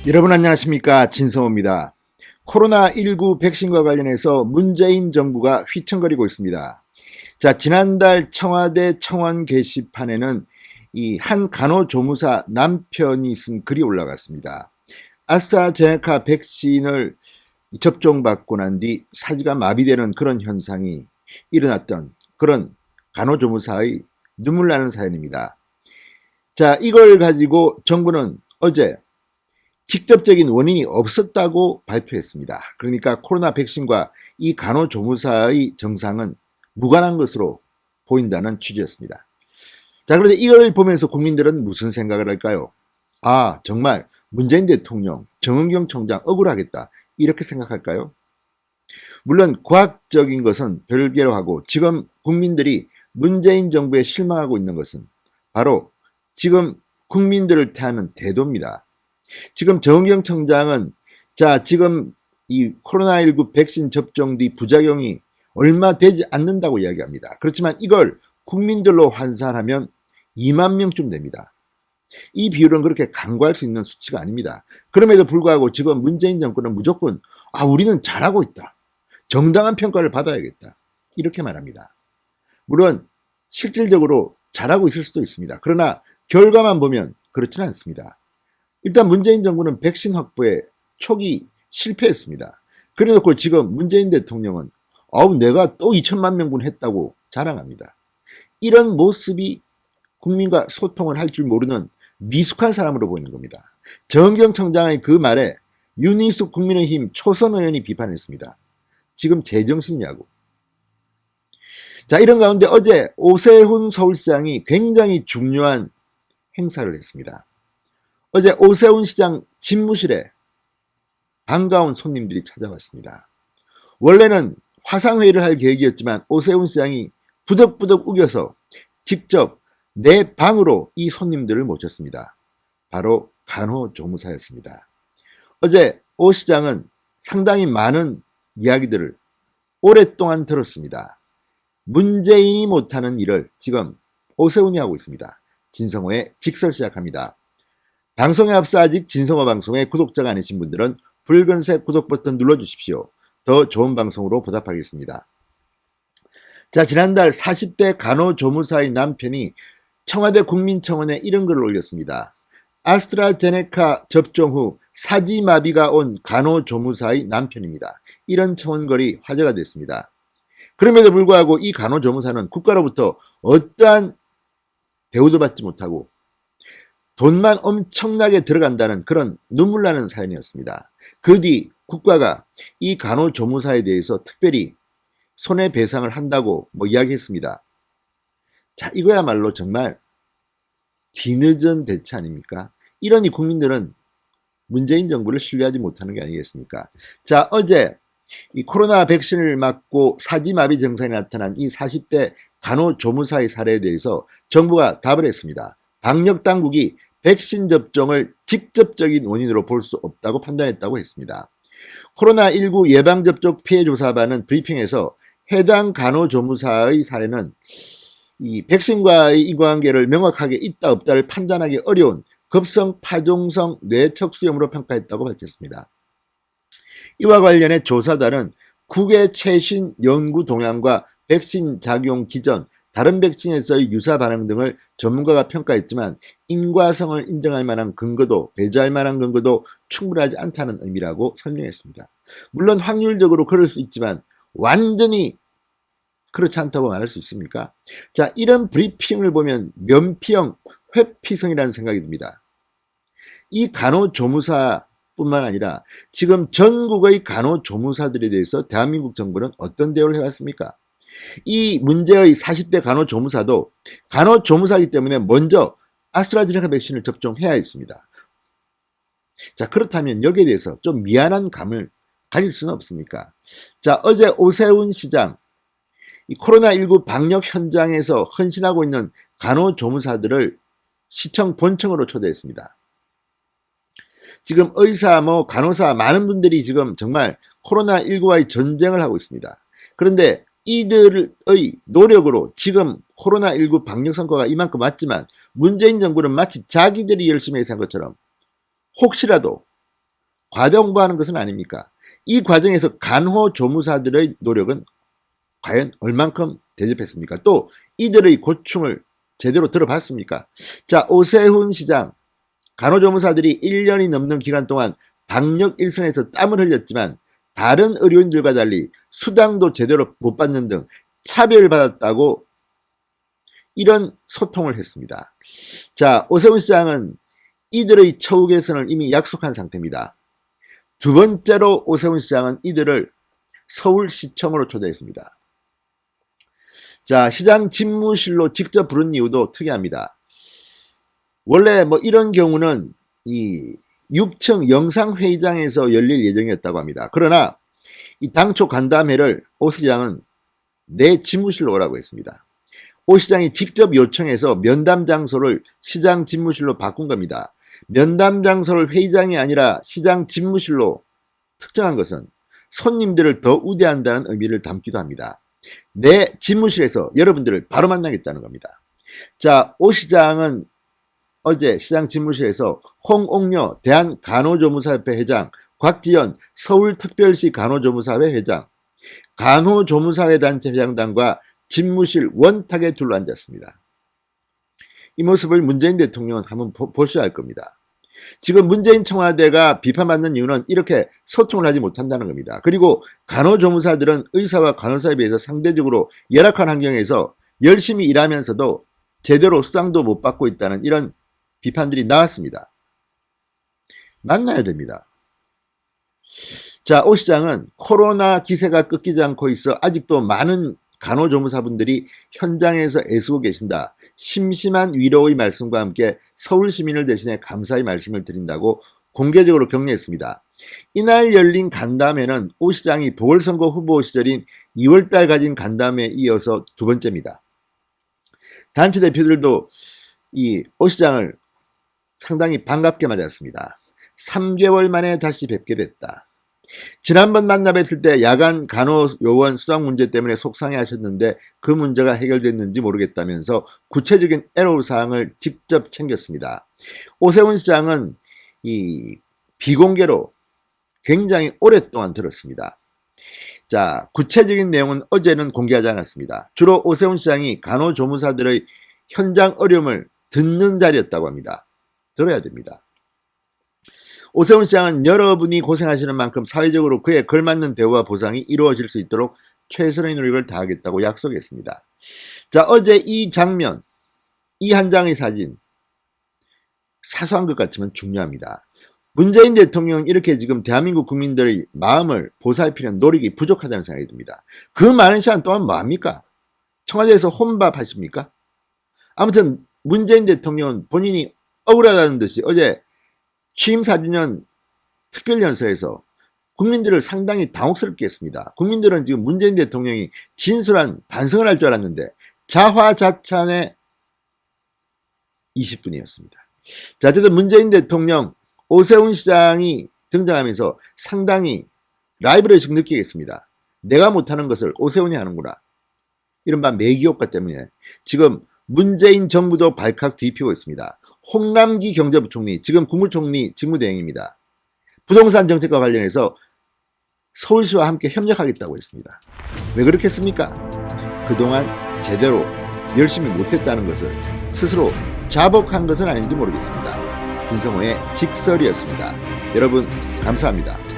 여러분 안녕하십니까, 진성호입니다. 코로나19 백신과 관련해서 문재인 정부가 휘청거리고 있습니다. 자, 지난달 청와대 청원 게시판에는 이 한 간호조무사 남편이 쓴 글이 올라갔습니다. 아스트라제네카 백신을 접종받고 난 뒤 사지가 마비되는 그런 현상이 일어났던 그런 간호조무사의 눈물 나는 사연입니다. 자, 이걸 가지고 정부는 어제 직접적인 원인이 없었다고 발표했습니다. 그러니까 코로나 백신과 이 간호조무사의 정상은 무관한 것으로 보인다는 취지였습니다. 자, 그런데 이걸 보면서 국민들은 무슨 생각을 할까요? 아, 정말 문재인 대통령, 정은경 총장 억울하겠다, 이렇게 생각할까요? 물론 과학적인 것은 별개로 하고 지금 국민들이 문재인 정부에 실망하고 있는 것은 바로 지금 국민들을 대하는 태도입니다. 지금 정은경 청장은 지금 이 코로나19 백신 접종 뒤 부작용이 얼마 되지 않는다고 이야기합니다. 그렇지만 이걸 국민들로 환산하면 2만 명쯤 됩니다. 이 비율은 그렇게 간과할 수 있는 수치가 아닙니다. 그럼에도 불구하고 지금 문재인 정권은 무조건 우리는 잘하고 있다, 정당한 평가를 받아야겠다, 이렇게 말합니다. 물론 실질적으로 잘하고 있을 수도 있습니다. 그러나 결과만 보면 그렇지는 않습니다. 일단 문재인 정부는 백신 확보에 초기 실패했습니다. 그래놓고 지금 문재인 대통령은 내가 또 2천만 명분 했다고 자랑합니다. 이런 모습이 국민과 소통을 할 줄 모르는 미숙한 사람으로 보이는 겁니다. 정은경 청장의 그 말에 윤희숙 국민의힘 초선 의원이 비판했습니다. 지금 제정신이냐고. 자, 이런 가운데 어제 오세훈 서울시장이 굉장히 중요한 행사를 했습니다. 어제 오세훈 시장 집무실에 반가운 손님들이 찾아왔습니다. 원래는 화상회의를 할 계획이었지만 오세훈 시장이 부덕부덕 우겨서 직접 내 방으로 이 손님들을 모셨습니다. 바로 간호조무사였습니다. 어제 오 시장은 상당히 많은 이야기들을 오랫동안 들었습니다. 문재인이 못하는 일을 지금 오세훈이 하고 있습니다. 진성호의 직설 시작합니다. 방송에 앞서 아직 진성호 방송의 구독자가 아니신 분들은 붉은색 구독 버튼 눌러주십시오. 더 좋은 방송으로 보답하겠습니다. 자, 지난달 40대 간호조무사의 남편이 청와대 국민청원에 이런 글을 올렸습니다. 아스트라제네카 접종 후 사지마비가 온 간호조무사의 남편입니다. 이런 청원글이 화제가 됐습니다. 그럼에도 불구하고 이 간호조무사는 국가로부터 어떠한 대우도 받지 못하고 돈만 엄청나게 들어간다는 그런 눈물 나는 사연이었습니다. 그 뒤 국가가 이 간호조무사에 대해서 특별히 손해배상을 한다고 이야기했습니다. 자, 이거야말로 정말 뒤늦은 대처 아닙니까? 이러니 국민들은 문재인 정부를 신뢰하지 못하는 게 아니겠습니까? 자, 어제 이 코로나 백신을 맞고 사지마비 증상이 나타난 이 40대 간호조무사의 사례에 대해서 정부가 답을 했습니다. 방역당국이 백신 접종을 직접적인 원인으로 볼 수 없다고 판단했다고 했습니다. 코로나19 예방접종 피해조사반은 브리핑에서 해당 간호조무사의 사례는 이 백신과의 인과관계를 명확하게 있다 없다를 판단하기 어려운 급성 파종성 뇌척수염으로 평가했다고 밝혔습니다. 이와 관련해 조사단은 국외 최신 연구 동향과 백신 작용 기전, 다른 백신에서의 유사 반응 등을 전문가가 평가했지만 인과성을 인정할 만한 근거도, 배제할 만한 근거도 충분하지 않다는 의미라고 설명했습니다. 물론 확률적으로 그럴 수 있지만 완전히 그렇지 않다고 말할 수 있습니까? 자, 이런 브리핑을 보면 면피형 회피성이라는 생각이 듭니다. 이 간호조무사뿐만 아니라 지금 전국의 간호조무사들에 대해서 대한민국 정부는 어떤 대우를 해왔습니까? 이 문제의 40대 간호조무사도 간호조무사이기 때문에 먼저 아스트라제네카 백신을 접종해야 했습니다. 자, 그렇다면 여기에 대해서 좀 미안한 감을 가질 수는 없습니까? 자, 어제 오세훈 시장 이 코로나19 방역 현장에서 헌신하고 있는 간호조무사들을 시청 본청으로 초대했습니다. 지금 의사, 간호사 많은 분들이 지금 정말 코로나19와의 전쟁을 하고 있습니다. 그런데 이들의 노력으로 지금 코로나19 방역 성과가 이만큼 왔지만 문재인 정부는 마치 자기들이 열심히 해서 한 것처럼 혹시라도 과대 홍보하는 것은 아닙니까? 이 과정에서 간호조무사들의 노력은 과연 얼만큼 대접했습니까? 또 이들의 고충을 제대로 들어봤습니까? 자, 오세훈 시장, 간호조무사들이 1년이 넘는 기간 동안 방역 일선에서 땀을 흘렸지만 다른 의료인들과 달리 수당도 제대로 못 받는 등 차별받았다고 이런 소통을 했습니다. 자, 오세훈 시장은 이들의 처우 개선을 이미 약속한 상태입니다. 두 번째로 오세훈 시장은 이들을 서울시청으로 초대했습니다. 자, 시장 집무실로 직접 부른 이유도 특이합니다. 원래 이런 경우는 이 6층 영상회의장에서 열릴 예정이었다고 합니다. 그러나 이 당초 간담회를 오 시장은 내 집무실로 오라고 했습니다. 오 시장이 직접 요청해서 면담 장소를 시장 집무실로 바꾼 겁니다. 면담 장소를 회의장이 아니라 시장 집무실로 특정한 것은 손님들을 더 우대한다는 의미를 담기도 합니다. 내 집무실에서 여러분들을 바로 만나겠다는 겁니다. 자, 오 시장은 어제 시장 집무실에서 홍옥녀 대한간호조무사협회 회장, 곽지연 서울특별시 간호조무사회 회장, 간호조무사회 단체 회장단과 집무실 원탁에 둘러앉았습니다. 이 모습을 문재인 대통령은 한번 보셔야 할 겁니다. 지금 문재인 청와대가 비판받는 이유는 이렇게 소통을 하지 못한다는 겁니다. 그리고 간호조무사들은 의사와 간호사에 비해서 상대적으로 열악한 환경에서 열심히 일하면서도 제대로 수당도 못 받고 있다는 이런 비판들이 나왔습니다. 만나야 됩니다. 자, 오 시장은 코로나 기세가 꺾이지 않고 있어 아직도 많은 간호조무사분들이 현장에서 애쓰고 계신다. 심심한 위로의 말씀과 함께 서울 시민을 대신해 감사의 말씀을 드린다고 공개적으로 격려했습니다. 이날 열린 간담회는 오 시장이 보궐선거 후보 시절인 2월달 가진 간담회에 이어서 두 번째입니다. 단체 대표들도 이 오 시장을 상당히 반갑게 맞았습니다. 3개월 만에 다시 뵙게 됐다. 지난번 만나 뵀을 때 야간 간호요원 수당 문제 때문에 속상해 하셨는데 그 문제가 해결됐는지 모르겠다면서 구체적인 애로사항을 직접 챙겼습니다. 오세훈 시장은 이 비공개로 굉장히 오랫동안 들었습니다. 자, 구체적인 내용은 어제는 공개하지 않았습니다. 주로 오세훈 시장이 간호조무사들의 현장 어려움을 듣는 자리였다고 합니다. 들어야 됩니다. 오세훈 시장은 여러분이 고생하시는 만큼 사회적으로 그에 걸맞는 대우와 보상이 이루어질 수 있도록 최선의 노력을 다하겠다고 약속했습니다. 자, 어제 이 장면, 이 한 장의 사진, 사소한 것 같지만 중요합니다. 문재인 대통령은 이렇게 지금 대한민국 국민들의 마음을 보살피는 노력이 부족하다는 생각이 듭니다. 그 많은 시간 동안 뭐합니까? 청와대에서 혼밥 하십니까? 아무튼 문재인 대통령은 본인이 억울하다는 듯이 어제 취임 4주년 특별연설에서 국민들을 상당히 당혹스럽게 했습니다. 국민들은 지금 문재인 대통령이 진솔한 반성을 할 줄 알았는데 자화자찬의 20분이었습니다. 자, 어쨌든 문재인 대통령, 오세훈 시장이 등장하면서 상당히 라이브러식 느끼겠습니다. 내가 못하는 것을 오세훈이 하는구나. 이른바 매기효과 때문에 지금 문재인 정부도 발칵 뒤피고 있습니다. 홍남기 경제부총리, 지금 국무총리 직무대행입니다. 부동산 정책과 관련해서 서울시와 함께 협력하겠다고 했습니다. 왜 그렇게 했습니까? 그동안 제대로 열심히 못했다는 것을 스스로 자복한 것은 아닌지 모르겠습니다. 진성호의 직설이었습니다. 여러분 감사합니다.